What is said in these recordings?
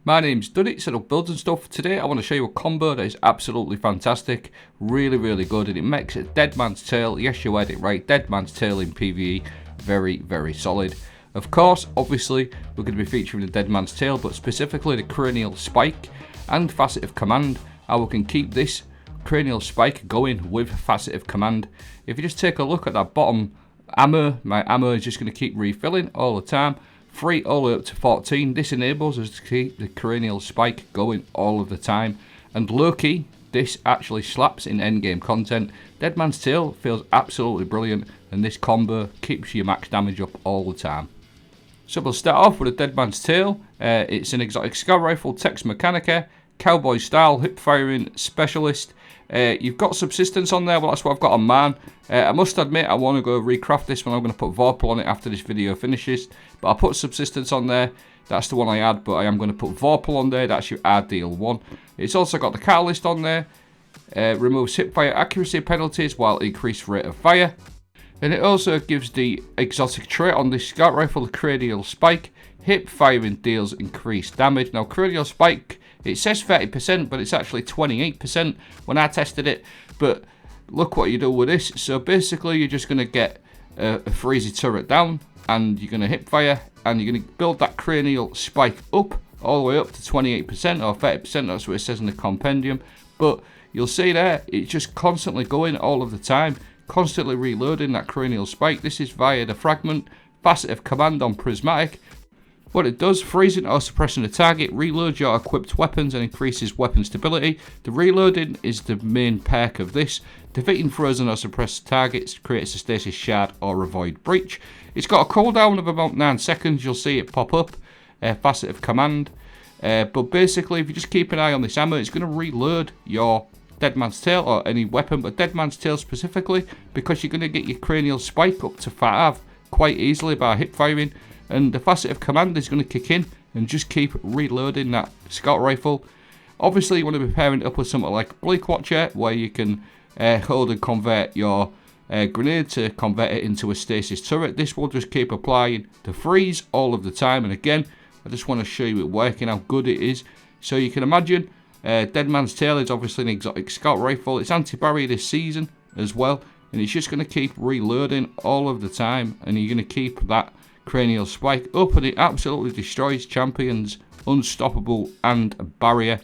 My name's Duddits, I do builds and stuff. Today I want to show you a combo that is absolutely fantastic, really good, and it makes a dead man's tail. Yes, you heard it right, dead man's tail in PvE, very solid. Of course, obviously, we're going to be featuring the dead man's tail, but specifically the cranial spike and facet of command, how we can keep this cranial spike going with facet of command. If you just take a look at that bottom ammo, my ammo is just going to keep refilling all the time. 3 all the way up to 14. This enables us to keep the cranial spike going all of the time. And low-key, this actually slaps in endgame content. Dead man's tail feels absolutely brilliant, and this combo keeps your max damage up all the time. So we'll start off with a dead man's tail. It's an exotic scout rifle, Tex Mechanica, cowboy style, hip firing specialist. You've got subsistence on there, well that's what I've got on mine. I must admit I want to go recraft this one. I'm going to put Vorpal on it after this video finishes, but I put subsistence on there, that's the one I had, but I am going to put Vorpal on there, that's your ideal one. It's also got the catalyst on there, removes hip fire accuracy penalties while increased rate of fire, and it also gives the exotic trait on this scout rifle, the cranial spike. Hip firing deals increased damage. Now cranial spike, it says 30%, but it's actually 28% when I tested it. But look what you do with this. So basically, you're just going to get a freezy turret down, and you're going to hip fire, and you're going to build that cranial spike up, all the way up to 28% or 30%. That's what it says in the compendium. But you'll see there, it's just constantly going all of the time, constantly reloading that cranial spike. This is via the fragment, facet of command on prismatic. What it does, freezing or suppressing a target, reloads your equipped weapons and increases weapon stability. The reloading is the main perk of this. Defeating frozen or suppressed targets creates a stasis shard or avoid breach. It's got a cooldown of about 9 seconds, you'll see it pop up, facet of command. But basically, if you just keep an eye on this ammo, it's going to reload your dead man's tail or any weapon, but dead man's tail specifically, because you're going to get your cranial spike up to 5 quite easily by hip firing. And the facet of command is going to kick in and just keep reloading that scout rifle. Obviously you want to be pairing it up with something like Bleak Watcher, where you can hold and convert your grenade to convert it into a stasis turret. This will just keep applying the freeze all of the time. And again, I just want to show you it working, how good it is. So you can imagine, dead man's tail is obviously an exotic scout rifle. It's anti-barrier this season as well, and it's just going to keep reloading all of the time, and you're going to keep that cranial spike up, and it absolutely destroys champions, unstoppable and barrier.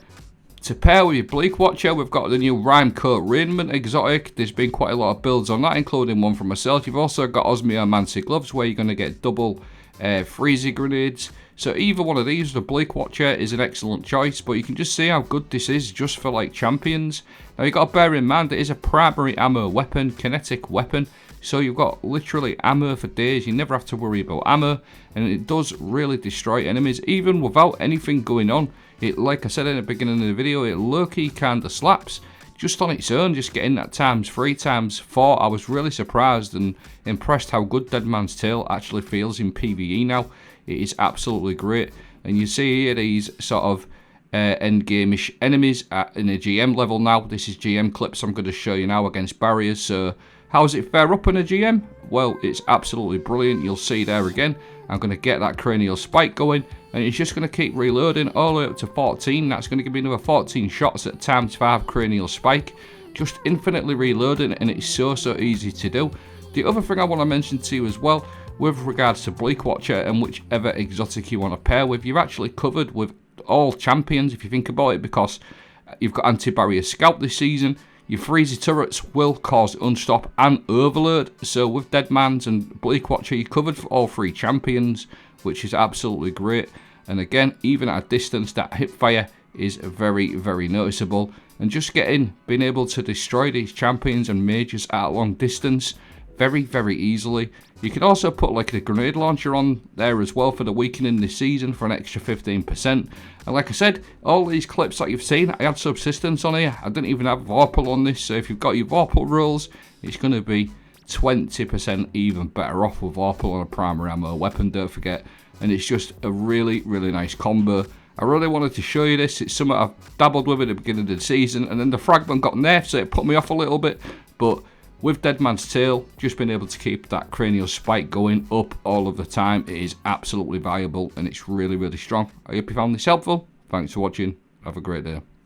To pair with your Bleak Watcher, we've got the new Rime-Coat Raiment exotic. There's been quite a lot of builds on that, including one from myself. You've also got Osmiomancy gloves, where you're going to get double freezy grenades. So either one of these, the Bleak Watcher is an excellent choice, but you can just see how good this is just for like champions. Now you've got to bear in mind, it is a primary ammo weapon, kinetic weapon. So you've got literally ammo for days. You never have to worry about ammo, and it does really destroy enemies even without anything going on. It, like I said in the beginning of the video, it low-key kind of slaps just on its own, just getting that ×3, ×4. I was really surprised and impressed how good Dead Man's Tail actually feels in PvE now. It is absolutely great, and you see here these sort of endgame-ish enemies in a GM level now. This is GM clips I'm going to show you now against barriers. So how does it fare up in a GM? Well, it's absolutely brilliant. You'll see there again. I'm going to get that cranial spike going, and it's just going to keep reloading all the way up to 14. That's going to give me another 14 shots at ×5 cranial spike. Just infinitely reloading, and it's so easy to do. The other thing I want to mention to you as well, with regards to Bleak Watcher and whichever exotic you want to pair with, you're actually covered with all champions if you think about it, because you've got anti-barrier scout this season. Your freezy turrets will cause unstop and overload. So with Dead Man's and Bleak Watcher, you're covered for all 3 champions, which is absolutely great. And again, even at a distance, that hip fire is very noticeable. And just being able to destroy these champions and mages at a long distance very easily. You can also put like a grenade launcher on there as well for the weakening this season for an extra 15%. And like I said, all these clips that you've seen, I had subsistence on here. I didn't even have Vorpal on this, so if you've got your Vorpal rolls, it's going to be 20% even better off with Vorpal on a primary ammo weapon, don't forget. And it's just a really nice combo. I really wanted to show you this. It's something I've dabbled with at the beginning of the season, and then the fragment got nerfed, so it put me off a little bit. But with Dead Man's Tail, just being able to keep that cranial spike going up all of the time, it is absolutely viable, and it's really strong. I hope you found this helpful. Thanks for watching. Have a great day.